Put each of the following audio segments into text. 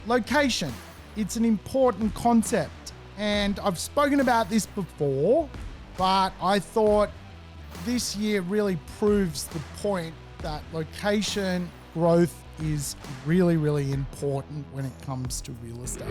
Location. It's an important concept, and I've spoken about this before, but I thought this year really proves the point that location growth is really, really important when it comes to real estate.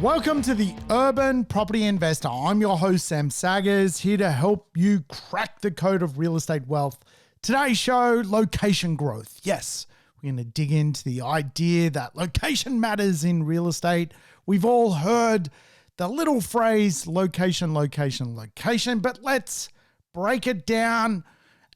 Welcome to the Urban Property Investor. I'm your host, Sam Saggers, here to help you crack the code of real estate wealth. Today's show, location growth. Yes, we're going to dig into the idea that location matters in real estate. We've all heard the little phrase, location, location, location, but let's break it down.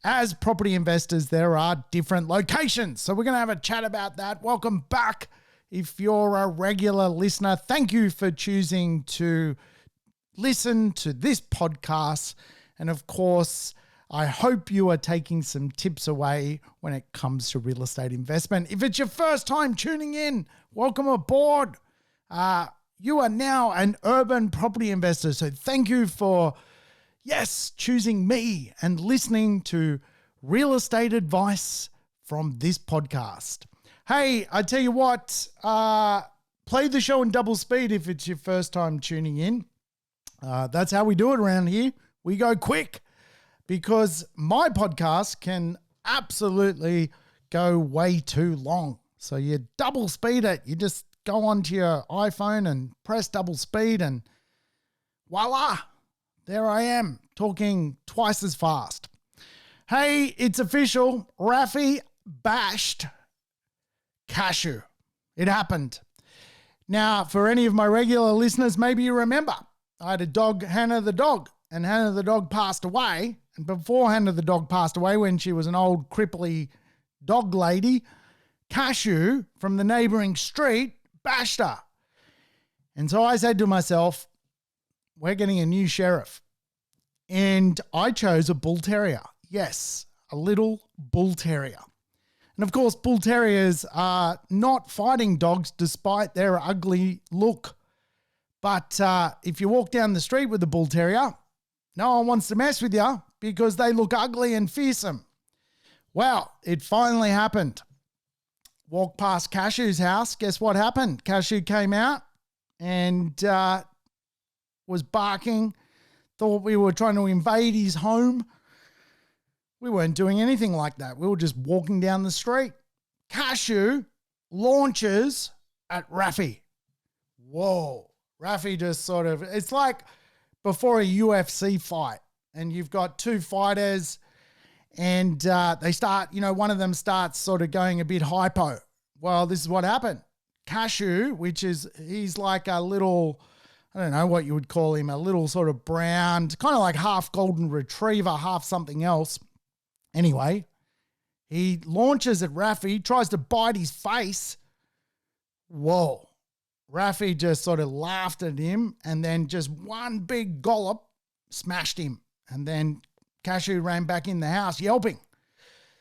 As property investors, there are different locations. So we're going to have a chat about that. Welcome back. If you're a regular listener, thank you for choosing to listen to this podcast. And of course, I hope you are taking some tips away when it comes to real estate investment. If it's your first time tuning in, welcome aboard. You are now an urban property investor. So thank you for, choosing me and listening to real estate advice from this podcast. Hey, I tell you what, play the show in double speed if it's your first time tuning in. That's how we do it around here. We go quick because my podcast can absolutely go way too long. So you double speed it. You just go onto your iPhone and press double speed and voila, there I am talking twice as fast. Hey, it's official. Raffy bashed cashew. It happened. Now, for any of my regular listeners, maybe you remember I had a dog, Hannah the dog, and Hannah the dog passed away. And before Hannah the dog passed away, when she was an old cripply dog lady, Cashew from the neighboring street bashed her. And so I said to myself, we're getting a new sheriff. And I chose a bull terrier. Yes, a little bull terrier. And of course, bull terriers are not fighting dogs despite their ugly look. But if you walk down the street with a bull terrier, no one wants to mess with you because they look ugly and fearsome. Well, it finally happened. Walked past Cashew's house. Guess what happened? Cashew came out and was barking, thought we were trying to invade his home. We weren't doing anything like that. We were just walking down the street. Cashew launches at Raffy. Whoa. Raffy just sort of, it's like before a UFC fight and you've got two fighters and they start, one of them starts sort of going a bit hypo. Well, this is what happened. Cashew, he's like a little, I don't know what you would call him, a little sort of brown, kind of like half golden retriever, half something else. Anyway, he launches at Raffy, tries to bite his face. Whoa. Raffy just sort of laughed at him and then just one big gollop smashed him. And then Cashew ran back in the house yelping.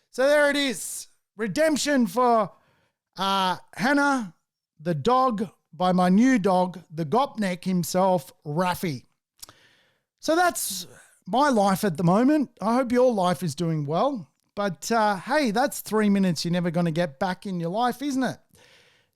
So there it is. Redemption for Hannah, the dog, by my new dog, the Gopnik himself, Raffy. So that's my life at the moment. I hope your life is doing well. But hey, that's 3 minutes you're never going to get back in your life, isn't it?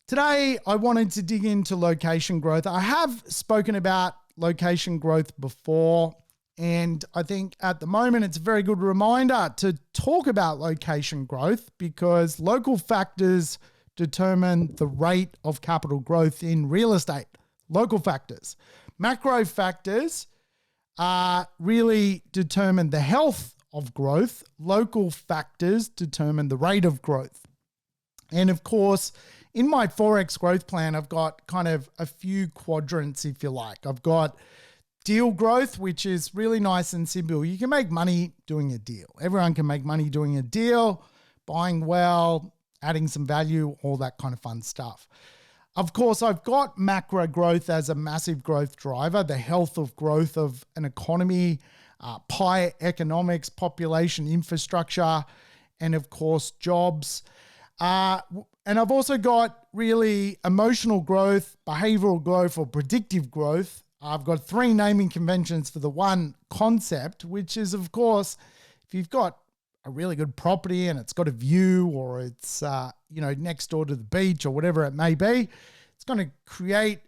Today, I wanted to dig into location growth. I have spoken about location growth before, and I think at the moment it's a very good reminder to talk about location growth because local factors determine the rate of capital growth in real estate. Local factors. Macro factors really determine the health of growth. Local factors determine the rate of growth. And of course, in my Forex growth plan, I've got kind of a few quadrants, if you like. I've got deal growth, which is really nice and simple. You can make money doing a deal. Everyone can make money doing a deal, buying well, adding some value, all that kind of fun stuff. Of course, I've got macro growth as a massive growth driver, the health of growth of an economy, pie economics, population infrastructure, and of course, jobs. And I've also got really emotional growth, behavioral growth, or predictive growth. I've got 3 naming conventions for the one concept, which is, of course, if you've got a really good property and it's got a view, or it's next door to the beach, or whatever it may be, it's going to create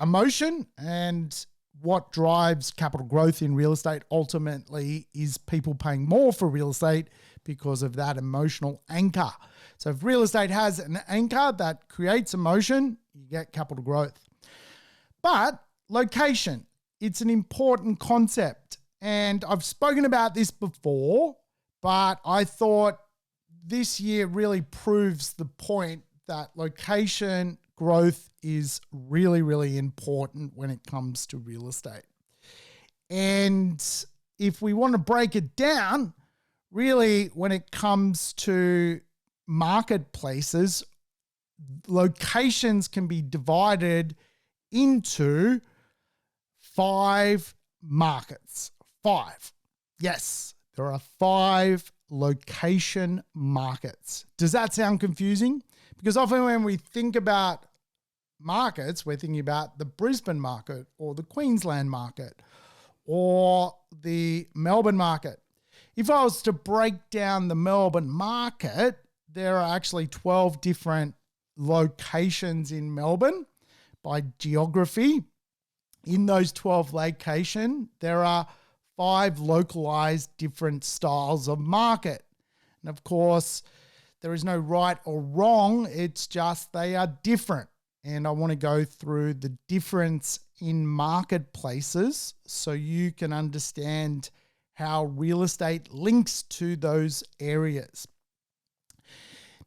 emotion. And what drives capital growth in real estate ultimately is people paying more for real estate because of that emotional anchor. So if real estate has an anchor that creates emotion, you get capital growth. But location, it's an important concept. And I've spoken about this before, but I thought this year really proves the point that location growth is really, really important when it comes to real estate. And if we want to break it down, really when it comes to marketplaces, locations can be divided into 5 markets. 5. Yes, there are 5 location markets. Does that sound confusing? Because often when we think about markets, we're thinking about the Brisbane market or the Queensland market or the Melbourne market. If I was to break down the Melbourne market, there are actually 12 different locations in Melbourne by geography. In those 12 locations, there are 5 localized different styles of market. And of course, there is no right or wrong. It's just they are different. And I want to go through the difference in marketplaces so you can understand how real estate links to those areas.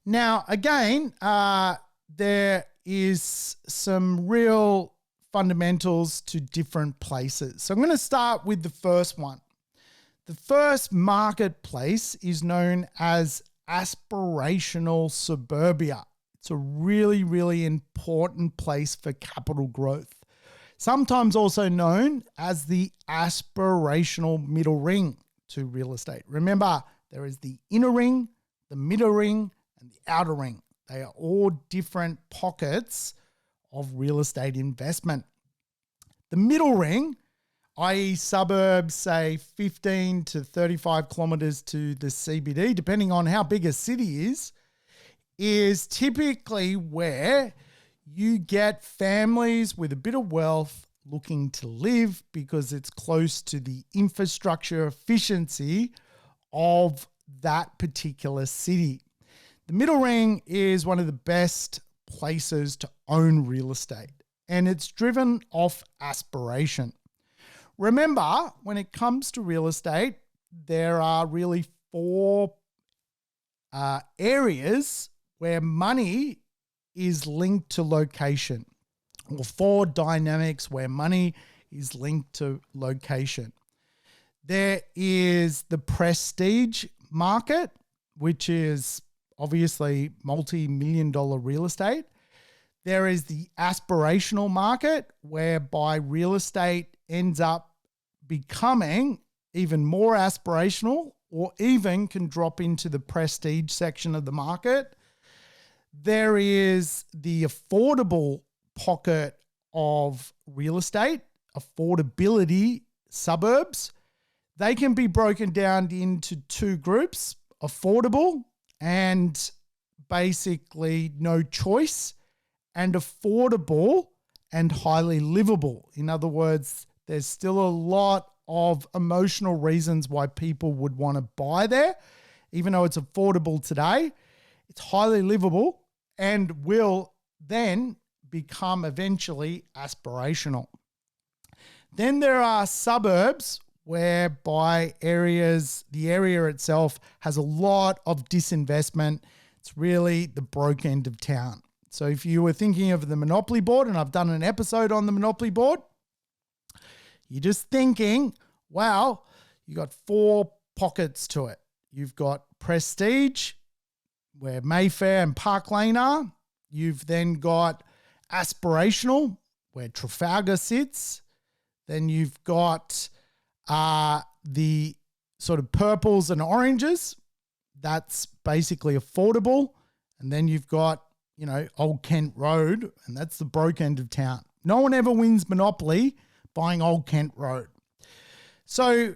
Now, again, there is some real fundamentals to different places. So I'm going to start with the first one. The first marketplace is known as aspirational suburbia. It's a really, really important place for capital growth. Sometimes also known as the aspirational middle ring to real estate. Remember, there is the inner ring, the middle ring, and the outer ring. They are all different pockets of real estate investment. The middle ring, i.e. suburbs, say 15 to 35 kilometers to the CBD, depending on how big a city is typically where you get families with a bit of wealth looking to live because it's close to the infrastructure efficiency of that particular city. The middle ring is one of the best places to own real estate, and it's driven off aspiration. Remember, when it comes to real estate, there are really 4 areas where money is linked to location, or 4 dynamics where money is linked to location. There is the prestige market, which is obviously multi-million-dollar real estate. There is the aspirational market, whereby real estate ends up becoming even more aspirational, or even can drop into the prestige section of the market. There is the affordable pocket of real estate, affordability suburbs. They can be broken down into 2 groups, affordable and basically no choice, and affordable and highly livable. In other words, there's still a lot of emotional reasons why people would want to buy there. Even though it's affordable today, it's highly livable and will then become eventually aspirational. Then there are suburbs, whereby the area itself has a lot of disinvestment. It's really the broke end of town. So if you were thinking of the Monopoly board, and I've done an episode on the Monopoly board, you're just thinking, wow, you got 4 pockets to it. You've got prestige, where Mayfair and Park Lane are. You've then got aspirational, where Trafalgar sits. Then you've got the sort of purples and oranges. That's basically affordable. And then you've got, Old Kent Road, and that's the broke end of town. No one ever wins Monopoly buying Old Kent Road. So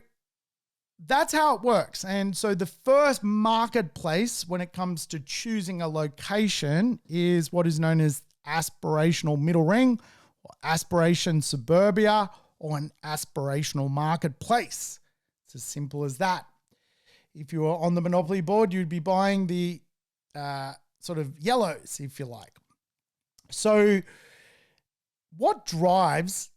that's how it works. And so the first marketplace when it comes to choosing a location is what is known as aspirational middle ring, or aspiration suburbia, or an aspirational marketplace. It's as simple as that. If you were on the Monopoly board, you'd be buying the sort of yellows, if you like. So what drives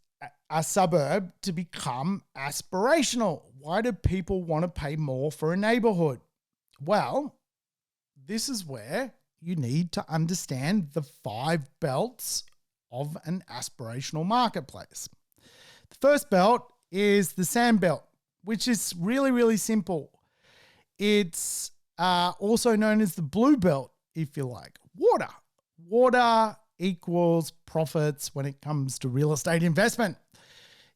a suburb to become aspirational? Why do people want to pay more for a neighborhood? Well, this is where you need to understand the 5 belts of an aspirational marketplace. The first belt is the sand belt, which is really, really simple. It's also known as the blue belt, if you like. Water. Water equals profits when it comes to real estate investment.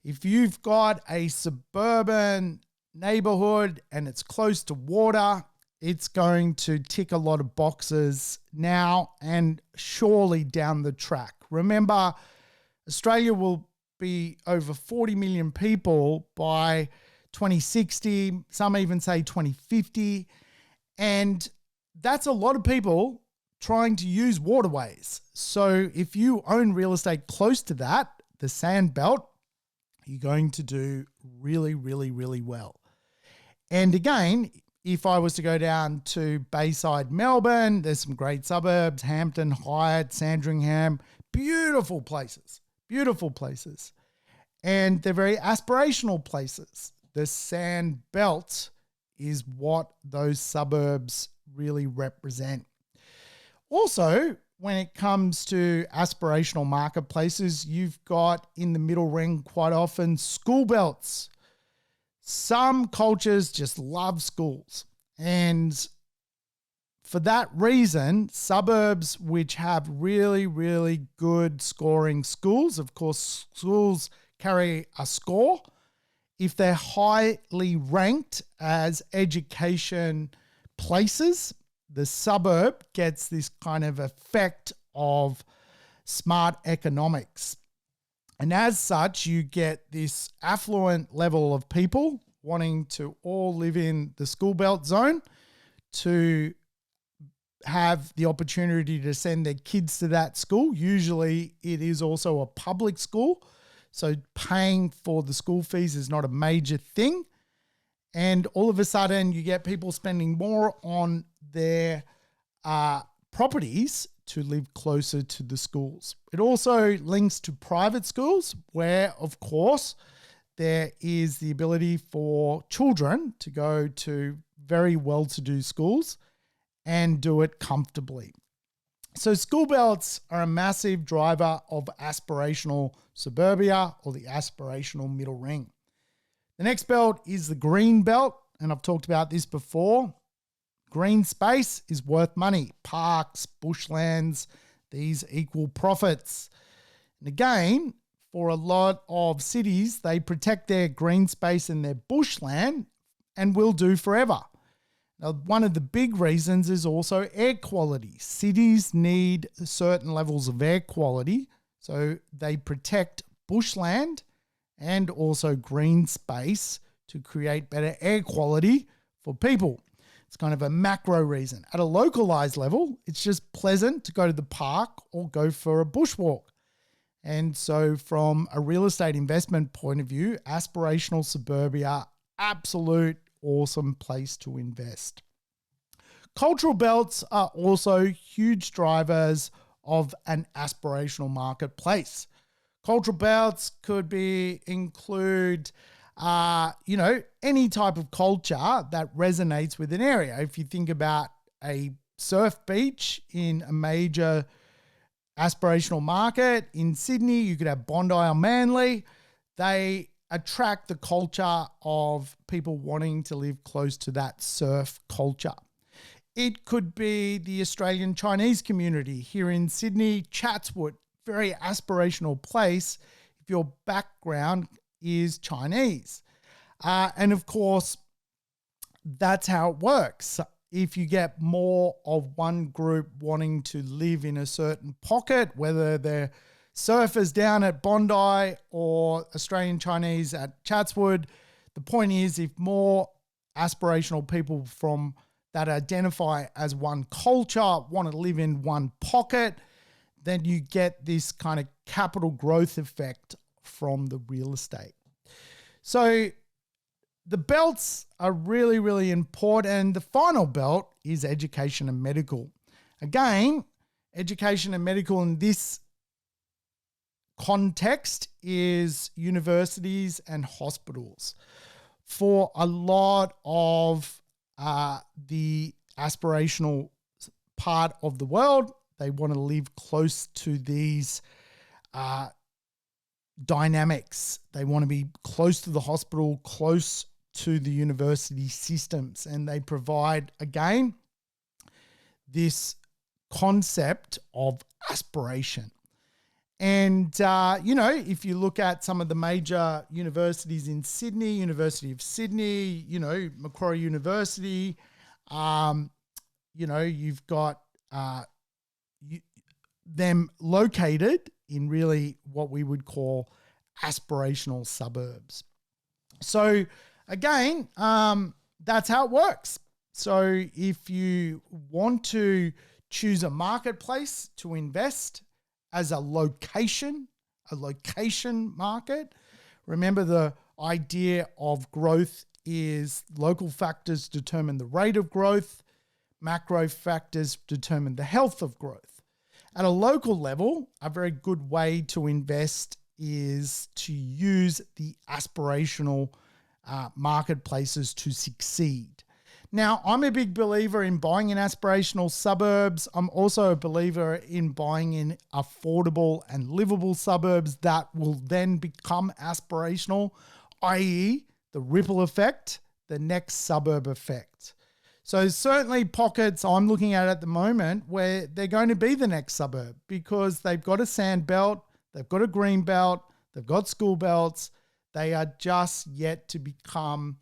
If you've got a suburban neighborhood and it's close to water, it's going to tick a lot of boxes now and surely down the track. Remember, Australia will be over 40 million people by 2060, some even say 2050. And that's a lot of people trying to use waterways. So if you own real estate close to that, the sand belt, you're going to do really, really, really well. And again, if I was to go down to Bayside, Melbourne, there's some great suburbs, Hampton, Hyatt, Sandringham, beautiful places. And they're very aspirational places. The sand belt is what those suburbs really represent. Also, when it comes to aspirational marketplaces, you've got in the middle ring quite often school belts. Some cultures just love schools. And for that reason, suburbs which have really, really good scoring schools, of course, schools carry a score. If they're highly ranked as education places, the suburb gets this kind of effect of smart economics. And as such, you get this affluent level of people wanting to all live in the school belt zone to have the opportunity to send their kids to that school. Usually it is also a public school, so paying for the school fees is not a major thing. And all of a sudden you get people spending more on their properties to live closer to the schools. It also links to private schools where, of course, there is the ability for children to go to very well-to-do schools and do it comfortably. So school belts are a massive driver of aspirational suburbia, or the aspirational middle ring. The next belt is the green belt, and I've talked about this before. Green space is worth money. Parks, bushlands, these equal profits. And again, for a lot of cities, they protect their green space and their bushland and will do forever. Now, one of the big reasons is also air quality. Cities need certain levels of air quality, so they protect bushland and also green space to create better air quality for people. It's kind of a macro reason. At a localized level, it's just pleasant to go to the park or go for a bushwalk. And so from a real estate investment point of view, aspirational suburbia, absolute awesome place to invest. Cultural belts are also huge drivers of an aspirational marketplace. Cultural belts could include any type of culture that resonates with an area. If you think about a surf beach in a major aspirational market in Sydney, you could have Bondi or Manly. They attract the culture of people wanting to live close to that surf culture. It could be the Australian Chinese community here in Sydney, Chatswood, very aspirational place if your background is Chinese. And of course, that's how it works. if you get more of one group wanting to live in a certain pocket, whether they're surfers down at Bondi or Australian Chinese at Chatswood, the point is if more aspirational people from that identify as one culture want to live in one pocket, then you get this kind of capital growth effect from the real estate. So the belts are really, really important. The final belt is education and medical. Again, education and medical in this context is universities and hospitals. For a lot of the aspirational part of the world, they want to live close to these dynamics. They want to be close to the hospital, close to the university systems, and they provide, again, this concept of aspiration. And, if you look at some of the major universities in Sydney, University of Sydney, Macquarie University, you've got them located in really what we would call aspirational suburbs. So again, that's how it works. So if you want to choose a marketplace to invest as a location market, remember the idea of growth is local factors determine the rate of growth, macro factors determine the health of growth. At a local level, a very good way to invest is to use the aspirational marketplaces to succeed. Now, I'm a big believer in buying in aspirational suburbs. I'm also a believer in buying in affordable and livable suburbs that will then become aspirational, i.e. the ripple effect, the next suburb effect. So certainly pockets I'm looking at the moment where they're going to be the next suburb because they've got a sand belt, they've got a green belt, they've got school belts. They are just yet to become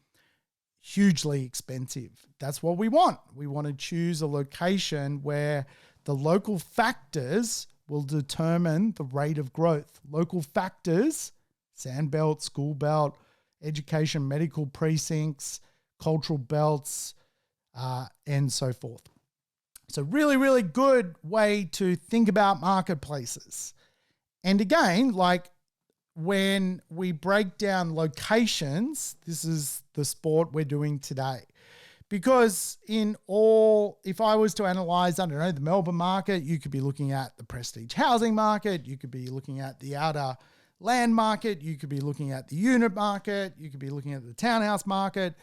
hugely expensive. That's what we want. We want to choose a location where the local factors will determine the rate of growth. Local factors, sand belt, school belt, education, medical precincts, cultural belts, and so forth. So really, really good way to think about marketplaces. And again, like when we break down locations, this is the sport we're doing today. Because if I was to analyze, the Melbourne market, you could be looking at the prestige housing market, you could be looking at the outer land market, you could be looking at the unit market, you could be looking at the townhouse market.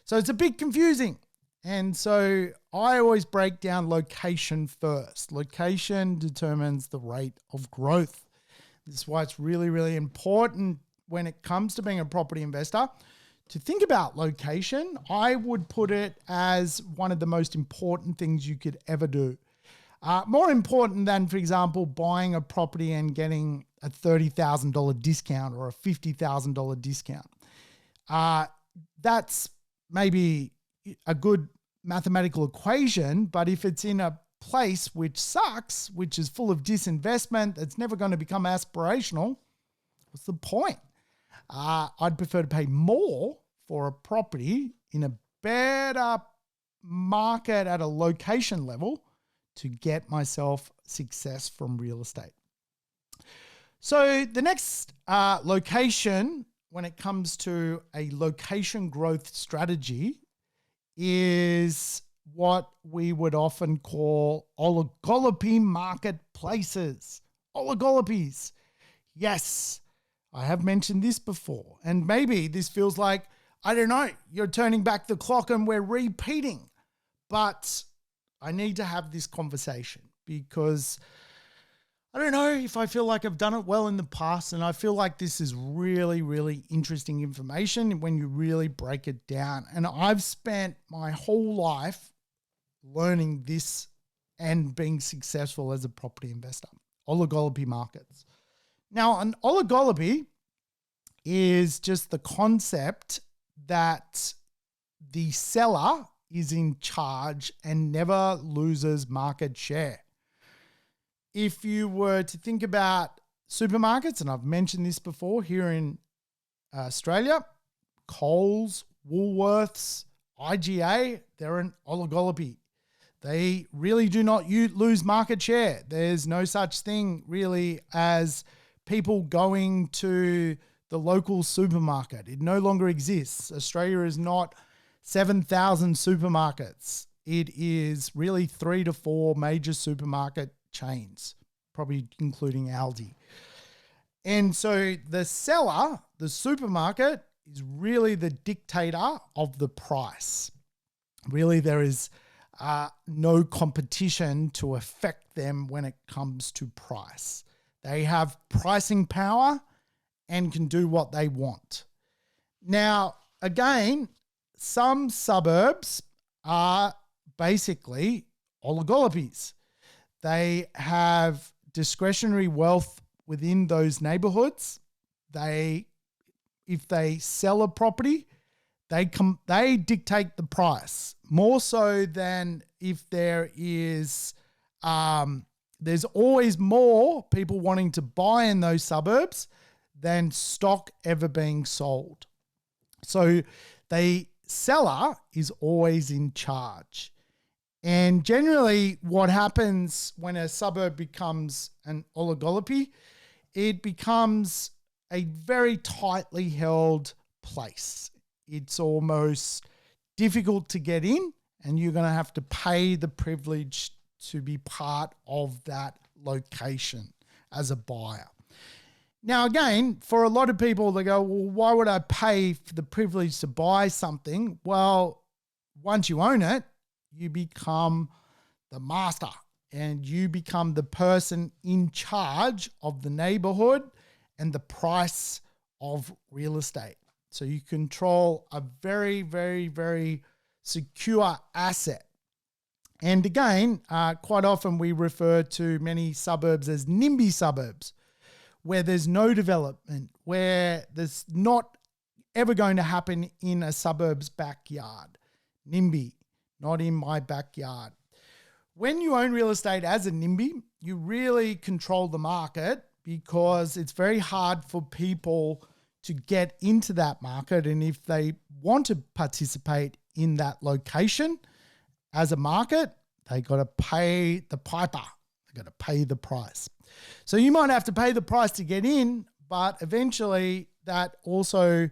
So it's a bit confusing. And so I always break down location first. Location determines the rate of growth. This is why it's really, really important when it comes to being a property investor to think about location. I would put it as one of the most important things you could ever do. More important than, for example, buying a property and getting a $30,000 discount or a $50,000 discount. That's maybe a good mathematical equation, but if it's in a place which sucks, which is full of disinvestment, that's never going to become aspirational, what's the point? I'd prefer to pay more for a property in a better market at a location level to get myself success from real estate. So the next location when it comes to a location growth strategy is what we would often call oligopoly marketplaces. Oligopolies. Yes, I have mentioned this before. And maybe this feels like, you're turning back the clock and we're repeating. But I need to have this conversation because I don't know if I feel like I've done it well in the past, and I feel like this is really, really interesting information when you really break it down. And I've spent my whole life learning this and being successful as a property investor. Oligopoly markets. Now, an oligopoly is just the concept that the seller is in charge and never loses market share. If you were to think about supermarkets, and I've mentioned this before here in Australia, Coles, Woolworths, IGA, they're an oligopoly. They really do not lose market share. There's no such thing really as people going to the local supermarket. It no longer exists. Australia is not 7,000 supermarkets. It is really 3 to 4 major supermarket chains, probably including Aldi. And so the seller, the supermarket, is really the dictator of the price. Really, there is no competition to affect them when it comes to price. They have pricing power and can do what they want. Now, again, some suburbs are basically oligopolies. They have discretionary wealth within those neighborhoods. If they sell a property, they dictate the price more so than if there's always more people wanting to buy in those suburbs than stock ever being sold. So the seller is always in charge. And generally what happens when a suburb becomes an oligopoly, it becomes a very tightly held place. It's almost difficult to get in, and you're going to have to pay the privilege to be part of that location as a buyer. Now, again, for a lot of people, they go, well, why would I pay for the privilege to buy something? Well, once you own it, you become the master and you become the person in charge of the neighborhood and the price of real estate. So you control a very, very, very secure asset. And again, quite often we refer to many suburbs as NIMBY suburbs, where there's no development, where there's not ever going to happen in a suburb's backyard. NIMBY, not in my backyard. When you own real estate as a NIMBY, you really control the market because it's very hard for people to get into that market. And if they want to participate in that location as a market, they got to pay the piper. They got to pay the price. So you might have to pay the price to get in, but eventually that also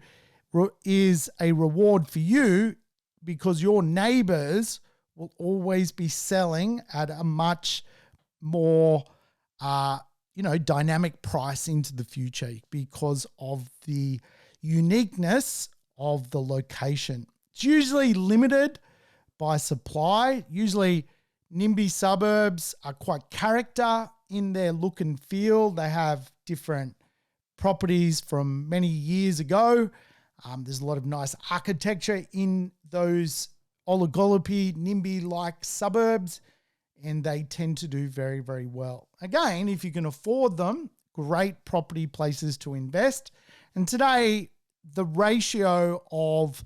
is a reward for you because your neighbors will always be selling at a much more, dynamic price into the future because of the uniqueness of the location. It's usually limited by supply. Usually NIMBY suburbs are quite character in their look and feel. They have different properties from many years ago. There's a lot of nice architecture in those oligopoly NIMBY-like suburbs, and they tend to do very, very well. Again, if you can afford them, great property places to invest. And today, the ratio of,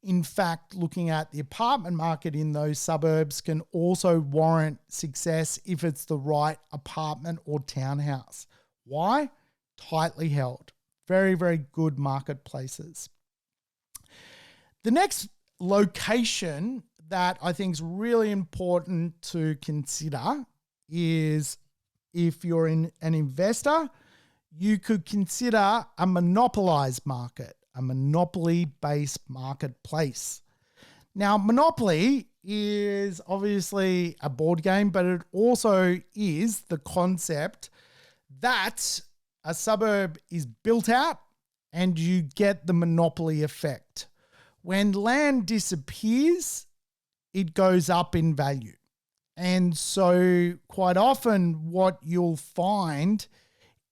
in fact, looking at the apartment market in those suburbs can also warrant success if it's the right apartment or townhouse. Why? Tightly held. Very, very good marketplaces. The next location that I think is really important to consider is if you're an investor, you could consider a monopolized market, a monopoly-based marketplace. Now, Monopoly is obviously a board game, but it also is the concept that a suburb is built out and you get the monopoly effect. When land disappears, it goes up in value. And so quite often what you'll find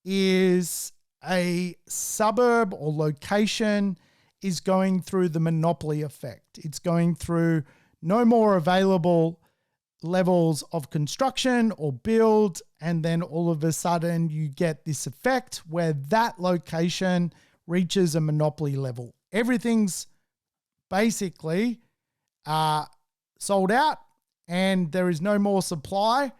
is a suburb or location is going through the monopoly effect. It's going through no more available levels of construction or build, and then all of a sudden you get this effect where that location reaches a monopoly level. Everything's basically sold out and there is no more supply,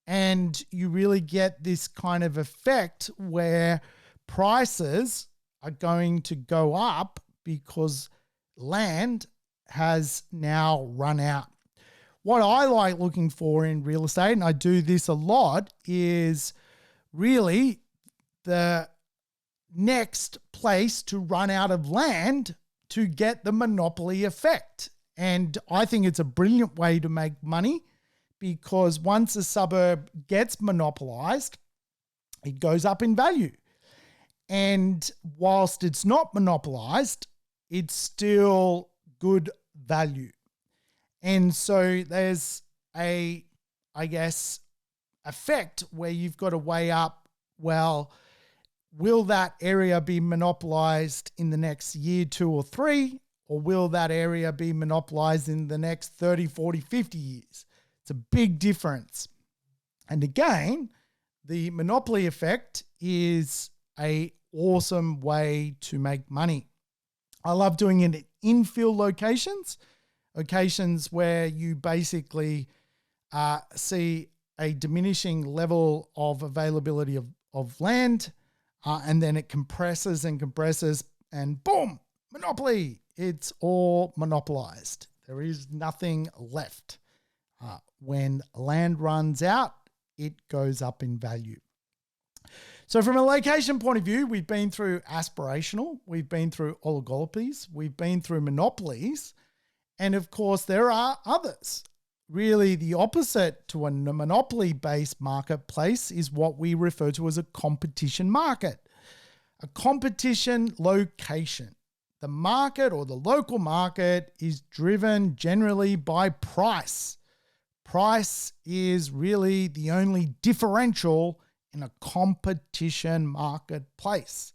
and you really get this kind of effect where prices are going to go up because land has now run out. What I like looking for in real estate, and I do this a lot, is really the next place to run out of land to get the monopoly effect. And I think it's a brilliant way to make money, because once a suburb gets monopolized, it goes up in value. And whilst it's not monopolized, it's still good value. And so there's a, I guess, effect where you've got to weigh up, well, will that area be monopolized in the next year, 2 or 3, or will that area be monopolized in the next 30, 40, 50 years? It's a big difference. And again, the monopoly effect is an awesome way to make money. I love doing it in infill locations where you basically see a diminishing level of availability of land, and then it compresses and compresses, and boom, monopoly. It's all monopolized. There is nothing left. When land runs out, it goes up in value. So from a location point of view, we've been through aspirational, we've been through oligopolies, we've been through monopolies, and of course there are others. Really, the opposite to a monopoly-based marketplace is what we refer to as a competition market. A competition location. The market or the local market is driven generally by price. Price is really the only differential in a competition marketplace.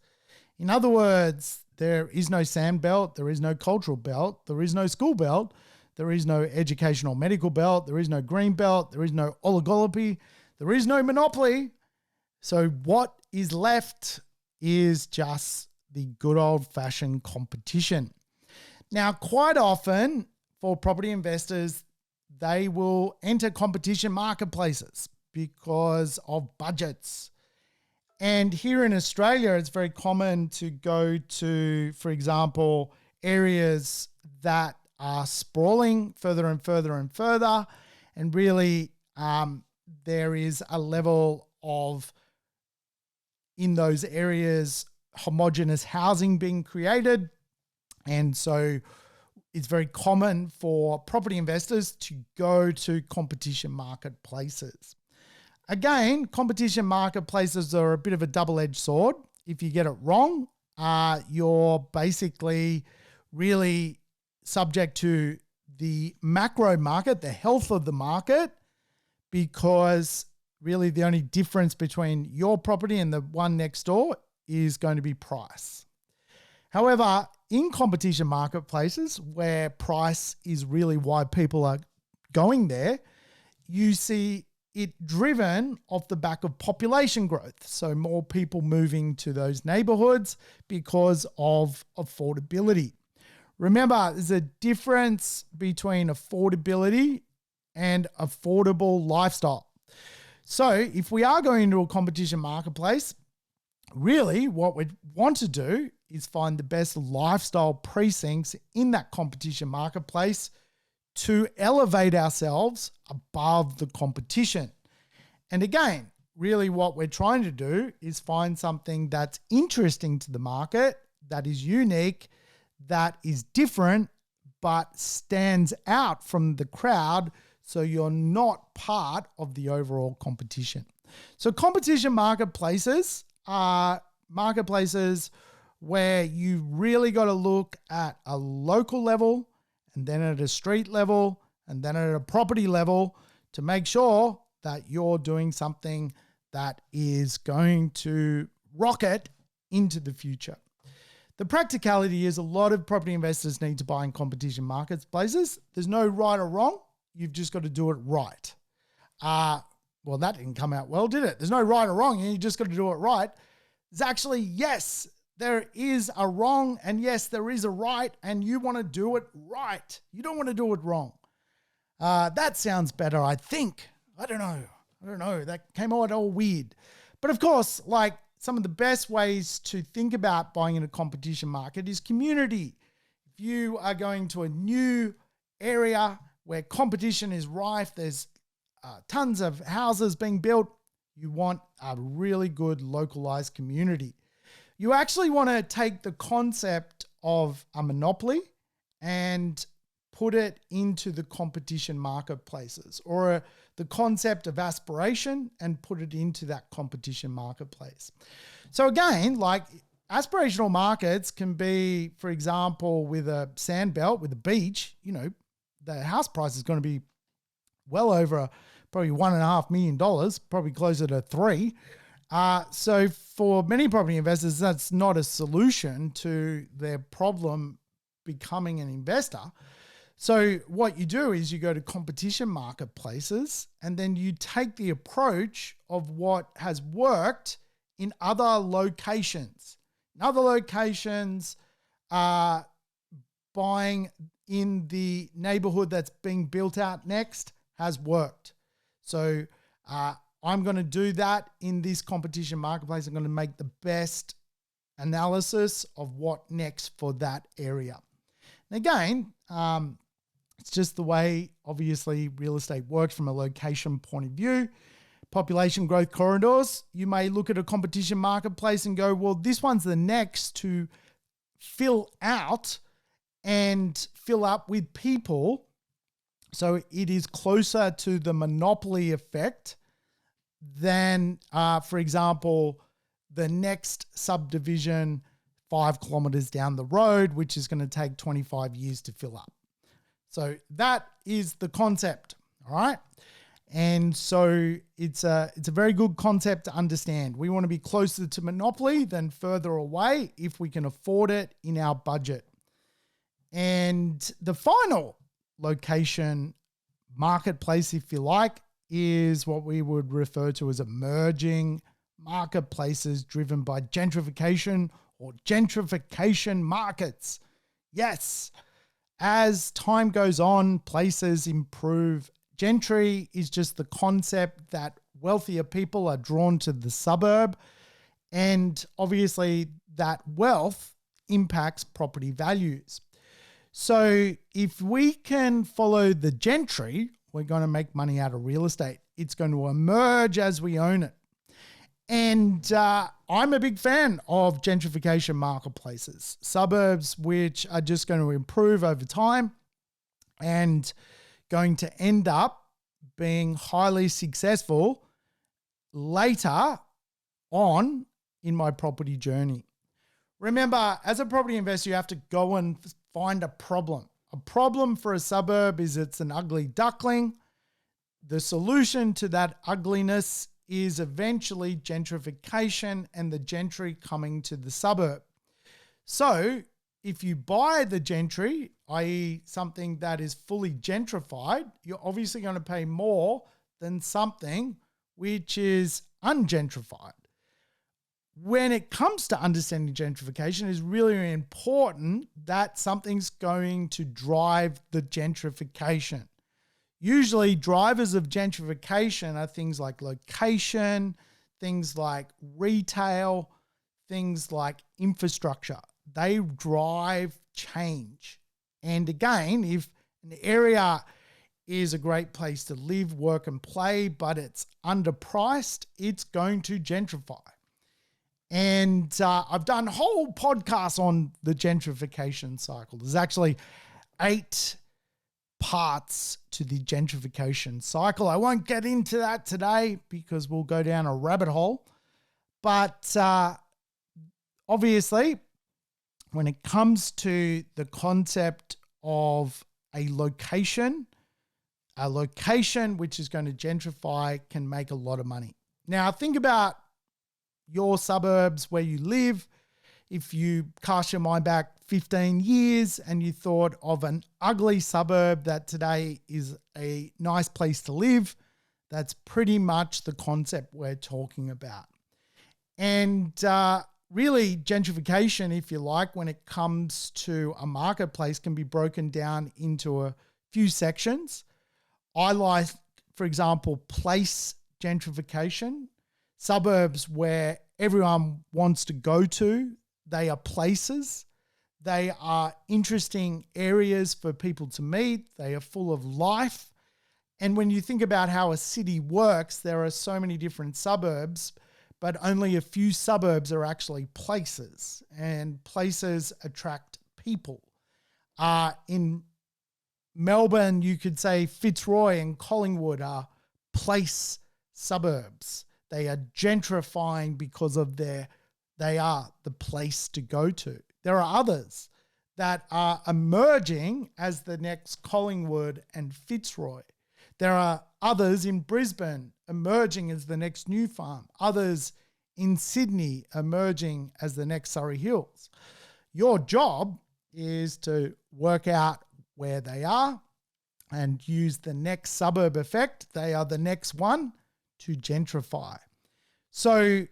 In other words, there is no sand belt, there is no cultural belt, there is no school belt, there is no educational medical belt, there is no green belt, there is no oligopoly, there is no monopoly. So what is left is just the good old-fashioned competition. Now, quite often for property investors, they will enter competition marketplaces because of budgets. And here in Australia, it's very common to go to, for example, areas that are sprawling further and further and further. And really, there is a level of, in those areas, homogeneous housing being created. And so it's very common for property investors to go to competition marketplaces. Again, competition marketplaces are a bit of a double-edged sword. If you get it wrong, you're basically really subject to the macro market, the health of the market, because really the only difference between your property and the one next door is going to be price. However, in competition marketplaces where price is really why people are going there, you see it driven off the back of population growth. So more people moving to those neighborhoods because of affordability. Remember, there's a difference between affordability and affordable lifestyle. So if we are going into a competition marketplace, really what we want to do is find the best lifestyle precincts in that competition marketplace to elevate ourselves above the competition. And again, really what we're trying to do is find something that's interesting to the market, that is unique, that is different, but stands out from the crowd, so you're not part of the overall competition. So competition marketplaces are marketplaces where you really got to look at a local level, and then at a street level, and then at a property level to make sure that you're doing something that is going to rocket into the future. The practicality is a lot of property investors need to buy in competition marketplaces. There's no right or wrong. You've just got to do it right. Well, that didn't come out well, did it? There's no right or wrong. You just got to do it right. It's actually, yes, there is a wrong, and yes, there is a right, and you want to do it right. You don't want to do it wrong. That sounds better, I think. I don't know. That came out all weird. But of course, like some of the best ways to think about buying in a competition market is community. If you are going to a new area where competition is rife, there's tons of houses being built, you want a really good localized community. You actually want to take the concept of a monopoly and put it into the competition marketplaces, or the concept of aspiration and put it into that competition marketplace. So again, like aspirational markets can be, for example, with a sand belt, with a beach, you know, the house price is going to be well over probably $1.5 million, probably closer to 3. So for many property investors, that's not a solution to their problem becoming an investor. So what you do is you go to competition marketplaces and then you take the approach of what has worked in other locations. In other locations, buying in the neighborhood that's being built out next has worked. So I'm going to do that in this competition marketplace. I'm going to make the best analysis of what next for that area. And again, it's just the way, obviously, real estate works from a location point of view. Population growth corridors, you may look at a competition marketplace and go, well, this one's the next to fill out and fill up with people. So it is closer to the monopoly effect than, for example, the next subdivision 5 kilometers down the road, which is going to take 25 years to fill up. So that is the concept, all right? And so it's a very good concept to understand. We want to be closer to monopoly than further away if we can afford it in our budget. And the final location marketplace, if you like, is what we would refer to as emerging marketplaces driven by gentrification or gentrification markets. Yes. As time goes on, places improve. Gentry is just the concept that wealthier people are drawn to the suburb, and obviously that wealth impacts property values. So if we can follow the gentry, we're going to make money out of real estate. It's going to emerge as we own it. And I'm a big fan of gentrification marketplaces, suburbs which are just going to improve over time and going to end up being highly successful later on in my property journey. Remember, as a property investor, you have to go and find a problem. A problem for a suburb is it's an ugly duckling. The solution to that ugliness is eventually gentrification and the gentry coming to the suburb. So if you buy the gentry, i.e. something that is fully gentrified, you're obviously going to pay more than something which is ungentrified. When it comes to understanding gentrification, it's really important that something's going to drive the gentrification. Usually drivers of gentrification are things like location, things like retail, things like infrastructure. They drive change. And again, if an area is a great place to live, work, and play, but it's underpriced, it's going to gentrify. And I've done whole podcasts on the gentrification cycle. There's actually 8 parts to the gentrification cycle. I won't get into that today because we'll go down a rabbit hole. But obviously, when it comes to the concept of a location which is going to gentrify can make a lot of money. Now, think about your suburbs where you live. If you cast your mind back 15 years and you thought of an ugly suburb that today is a nice place to live, that's pretty much the concept we're talking about. And really, gentrification, if you like, when it comes to a marketplace can be broken down into a few sections. I like, for example, place gentrification, suburbs where everyone wants to go to. They are places. They are interesting areas for people to meet. They are full of life. And when you think about how a city works, there are so many different suburbs, but only a few suburbs are actually places, and places attract people. In Melbourne, you could say Fitzroy and Collingwood are place suburbs. They are gentrifying because of they are the place to go to. There are others that are emerging as the next Collingwood and Fitzroy. There are others in Brisbane emerging as the next New Farm. Others in Sydney emerging as the next Surrey Hills. Your job is to work out where they are and use the next suburb effect. They are the next one to gentrify. So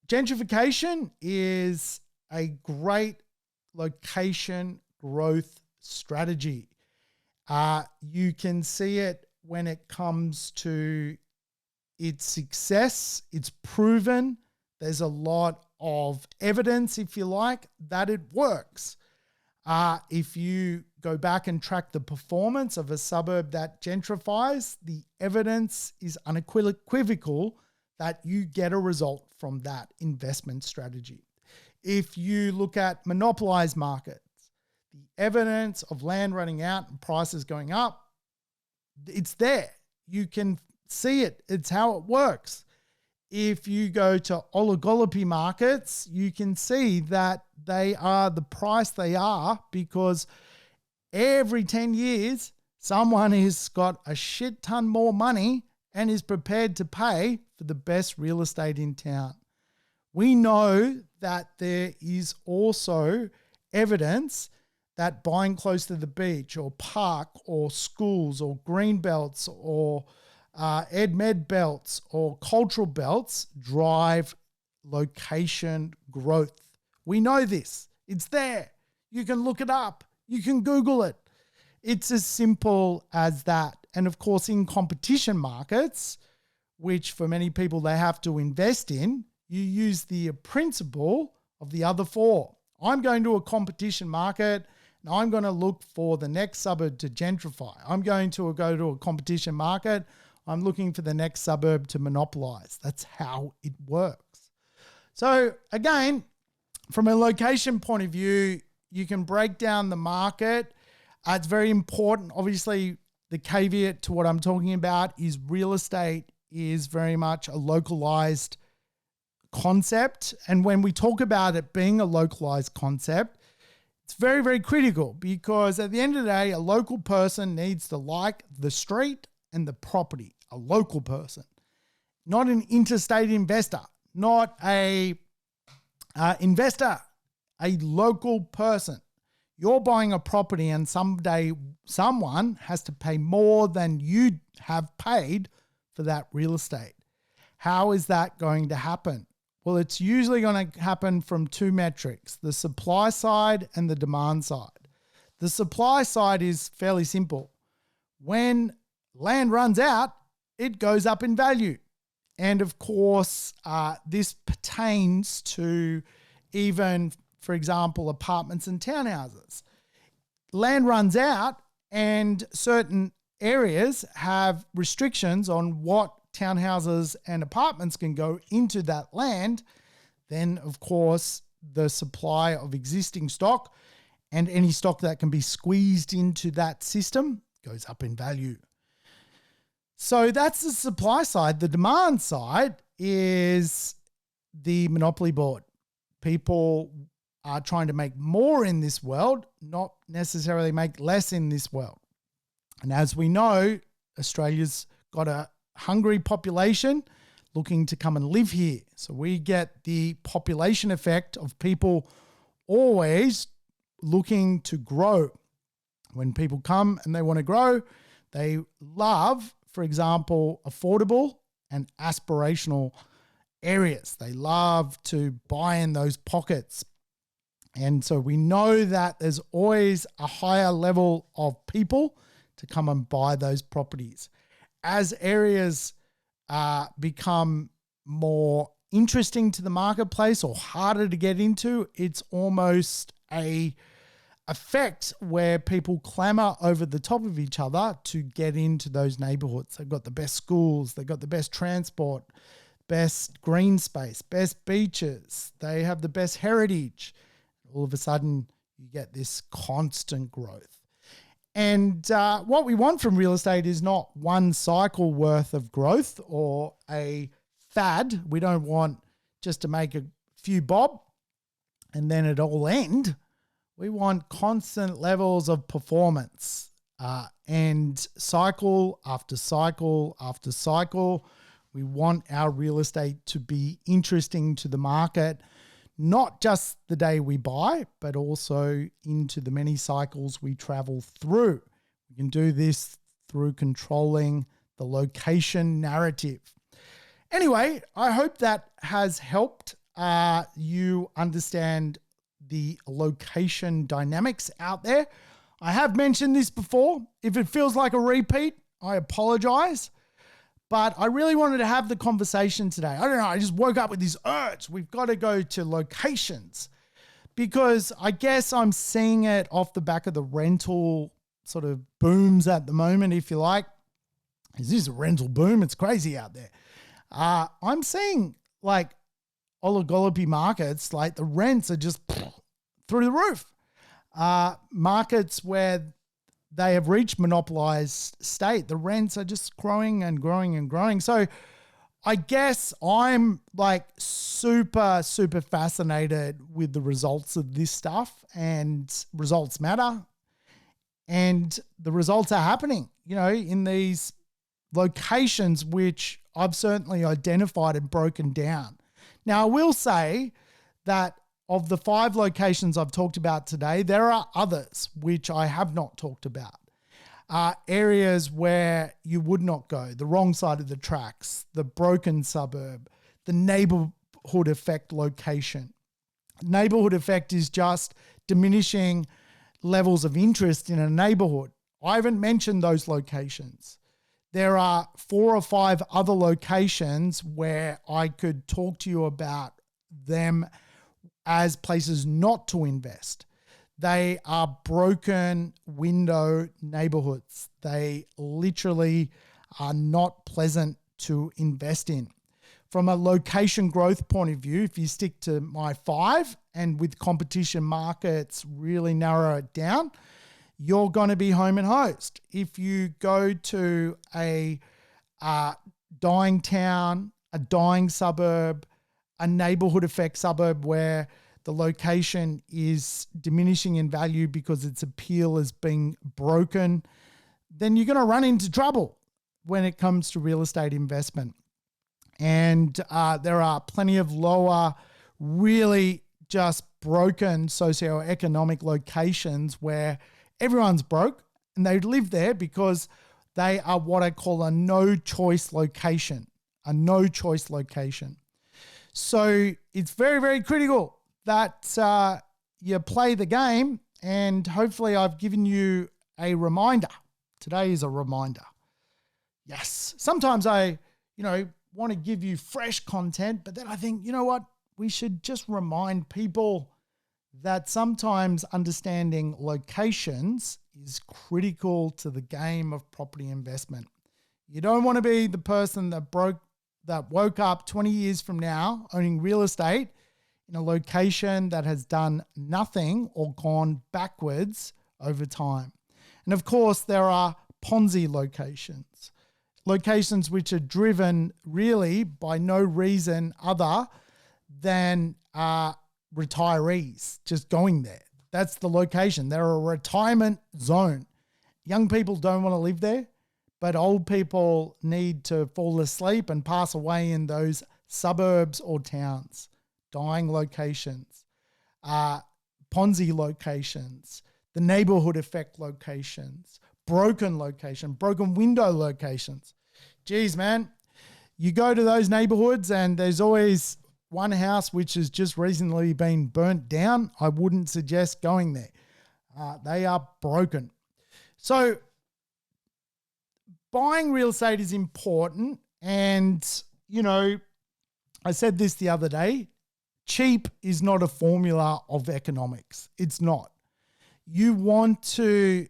gentrification is a great location growth strategy. You can see it when it comes to its success. It's proven. There's a lot of evidence, if you like, that it works. If you go back and track the performance of a suburb that gentrifies, the evidence is unequivocal that you get a result from that investment strategy. If you look at monopolized markets, the evidence of land running out and prices going up, it's there. You can see it. It's how it works. If you go to oligopoly markets, you can see that they are the price they are because every 10 years, someone has got a shit ton more money and is prepared to pay for the best real estate in town. We know that there is also evidence that buying close to the beach or park or schools or green belts or ed-med belts or cultural belts drive location growth. We know this. It's there. You can look it up. You can Google it. It's as simple as that. And of course, in competition markets, which for many people they have to invest in, you use the principle of the other four. I'm going to a competition market and I'm going to look for the next suburb to gentrify. I'm going to go to a competition market. I'm looking for the next suburb to monopolize. That's how it works. So again, from a location point of view, you can break down the market. It's very important. Obviously, the caveat to what I'm talking about is real estate is very much a localized concept. And when we talk about it being a localized concept, it's very, very critical because at the end of the day, a local person needs to like the street and the property. A local person, not an interstate investor, not a investor, a local person. You're buying a property and someday someone has to pay more than you have paid for that real estate. How is that going to happen? Well, it's usually going to happen from two metrics, the supply side and the demand side. The supply side is fairly simple. When land runs out, it goes up in value. And of course, this pertains to even, for example, apartments and townhouses. Land runs out and certain areas have restrictions on what townhouses and apartments can go into that land. Then, of course, the supply of existing stock and any stock that can be squeezed into that system goes up in value. So that's the supply side. The demand side is the monopoly board. People are trying to make more in this world, not necessarily make less in this world. And as we know, Australia's got a hungry population looking to come and live here. So we get the population effect of people always looking to grow. When people come and they want to grow, they love, for example, affordable and aspirational areas. They love to buy in those pockets. And so we know that there's always a higher level of people to come and buy those properties. as areas become more interesting to the marketplace or harder to get into, it's almost a effect where people clamor over the top of each other to get into those neighborhoods. They've got the best schools, they've got the best transport, best green space, best beaches, they have the best heritage. All of a sudden, you get this constant growth. And what we want from real estate is not one cycle worth of growth or a fad. We don't want just to make a few bob and then it all end. We want constant levels of performance and cycle after cycle after cycle. We want our real estate to be interesting to the market, not just the day we buy, but also into the many cycles we travel through. We can do this through controlling the location narrative. Anyway, I hope that has helped you understand the location dynamics out there. I have mentioned this before. If it feels like a repeat, I apologize. But I really wanted to have the conversation today. I don't know, I just woke up with this urge. We've got to go to locations because I guess I'm seeing it off the back of the rental sort of booms at the moment, if you like. Is this a rental boom? It's crazy out there. I'm seeing like oligopoly markets, like the rents are just through the roof. Markets where they have reached monopolized state, the rents are just growing and growing and growing. So I guess I'm like super, super fascinated with the results of this stuff, and results matter. And the results are happening, in these locations, which I've certainly identified and broken down. Now, I will say that of the 5 locations I've talked about today, there are others which I have not talked about. Areas where you would not go, the wrong side of the tracks, the broken suburb, the neighborhood effect location. Neighborhood effect is just diminishing levels of interest in a neighborhood. I haven't mentioned those locations. There are 4 or 5 other locations where I could talk to you about them as places not to invest. They are broken window neighborhoods. They literally are not pleasant to invest in. From a location growth point of view, if you stick to my 5 and with competition markets really narrow it down, you're going to be home and host. If you go to a dying town, a dying suburb, a neighborhood effect suburb where the location is diminishing in value because its appeal is being broken, then you're going to run into trouble when it comes to real estate investment. And there are plenty of lower, really just broken socioeconomic locations where everyone's broke and they live there because they are what I call a no-choice location, So it's very, very critical that you play the game, and hopefully I've given you a reminder. Today is a reminder. Yes, sometimes I, want to give you fresh content, but then I think, you know what? We should just remind people that sometimes understanding locations is critical to the game of property investment. You don't want to be the person that woke up 20 years from now owning real estate in a location that has done nothing or gone backwards over time. And of course, there are Ponzi locations which are driven really by no reason other than retirees just going there. That's the location. They're a retirement zone. Young people don't want to live there, but old people need to fall asleep and pass away in those suburbs or towns. Dying locations, Ponzi locations, the neighborhood effect locations, broken window locations. Geez, man, you go to those neighborhoods and there's always one house which has just recently been burnt down. I wouldn't suggest going there. They are broken. So buying real estate is important. And, I said this the other day, cheap is not a formula of economics. It's not. You want to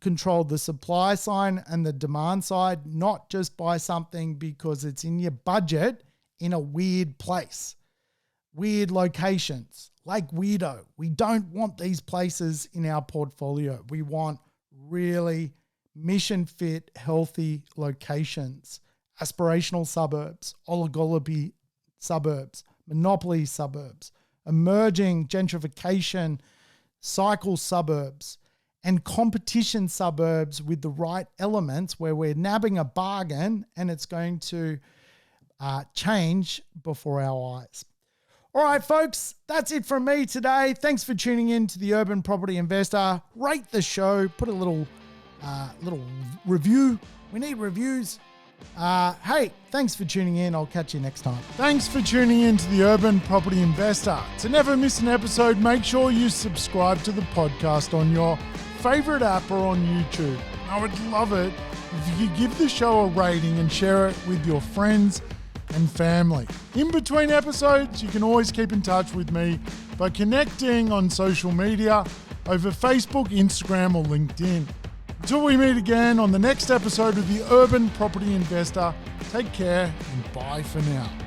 control the supply side and the demand side, not just buy something because it's in your budget in a weird place, weird locations, like weirdo. We don't want these places in our portfolio. We want really mission fit, healthy locations, aspirational suburbs, oligopoly suburbs, monopoly suburbs, emerging gentrification cycle suburbs, and competition suburbs with the right elements where we're nabbing a bargain and it's going to change before our eyes. All right, folks, that's it from me today. Thanks for tuning in to the Urban Property Investor. Rate the show, put a little review. We need reviews. Hey, thanks for tuning in. I'll catch you next time. Thanks for tuning in to the Urban Property Investor. To never miss an episode, make sure you subscribe to the podcast on your favorite app or on YouTube. I would love it if you could give the show a rating and share it with your friends and family. In between episodes, you can always keep in touch with me by connecting on social media over Facebook, Instagram, or LinkedIn. Until we meet again on the next episode of the Urban Property Investor, take care and bye for now.